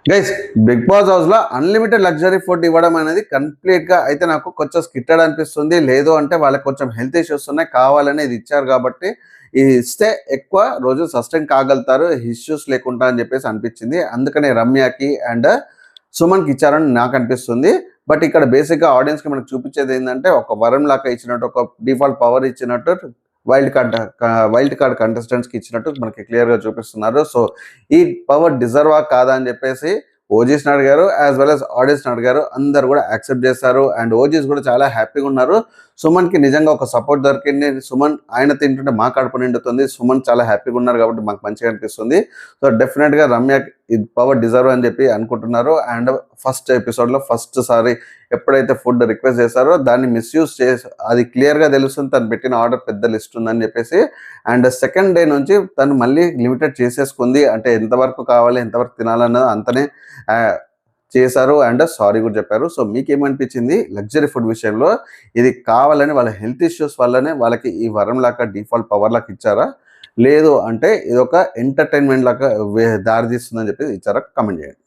Guys, big boss house లో unlimited luxury food ఇవ్వడం అనేది కంప్లీట్ గా అయితే నాకు కొంచెం స్కిట్టెడ్ అనిపిస్తుంది. లేదు అంటే వాళ్ళకి కొంచెం హెల్త్ ఇష్యూస్ ఉన్నాయి, కావాలని ఇది ఇచ్చారు కాబట్టి ఇది ఇస్తే ఎక్కువ రోజులు సస్టైన్ కాగలుగుతారు ఇష్యూస్ లేకుండా అని చెప్పేసి అనిపించింది. అందుకనే రమ్యకి అండ్ సుమన్ కి ఇచ్చారని నాకు అనిపిస్తుంది. బట్ ఇక్కడ బేసిక్ గా ఆడియన్స్ కి మనకు చూపించేది ఏంటంటే ఒక వరం లాగా ఇచ్చినట్టు, ఒక డిఫాల్ట్ పవర్ ఇచ్చినట్టు, వైల్డ్ కార్డ్ కంటెస్టెంట్స్ కి ఇచ్చినట్టు మనకి క్లియర్ గా చూపిస్తున్నారు. సో ఈ పవర్ డిజర్వా కాదా అని చెప్పేసి ఓజీస్ అడిగారు, యాజ్ వెల్ as ఆడియన్స్ అడిగారు. అందరు కూడా యాక్సెప్ట్ చేశారు అండ్ ఓజీస్ కూడా చాలా హ్యాపీగా ఉన్నారు. సుమన్ కి నిజంగా ఒక సపోర్ట్ దొరికింది. సుమన్ ఆయన తింటుంటే మా కడుపు నిండుతుంది. సుమన్ చాలా హ్యాపీగా ఉన్నారు కాబట్టి మాకు మంచిగా అనిపిస్తుంది. సో డెఫినెట్ గా రమ్య ఇది పవర్ డిజర్వ్ అని చెప్పి అనుకుంటున్నారు. అండ్ ఫస్ట్ ఎపిసోడ్ లో ఫస్ట్ సారి ఎప్పుడైతే ఫుడ్ రిక్వెస్ట్ చేశారో దాన్ని మిస్యూజ్ చేసి అది క్లియర్ గా తెలుస్తుంది తను పెట్టిన ఆర్డర్ పెద్ద లిస్ట్ ఉందని చెప్పేసి. అండ్ సెకండ్ డే నుంచి తను మళ్ళీ లిమిటెడ్ చేసేసుకుంది. అంటే ఎంతవరకు కావాలి, ఎంతవరకు తినాలన్నది అంతనే చేశారు అండ్ సారీ కూడా చెప్పారు. సో మీకేమనిపించింది లగ్జరీ ఫుడ్ విషయంలో? ఇది కావాలని వాళ్ళ హెల్త్ ఇష్యూస్ వల్లనే వాళ్ళకి ఈ వరం లాగా డిఫాల్ట్ పవర్ లాగా ఇచ్చారా, లేదు అంటే ఇది ఒక ఎంటర్టైన్మెంట్ లాగా దారి తీస్తుందని చెప్పి ఇచ్చారా? కమెంట్ చేయండి.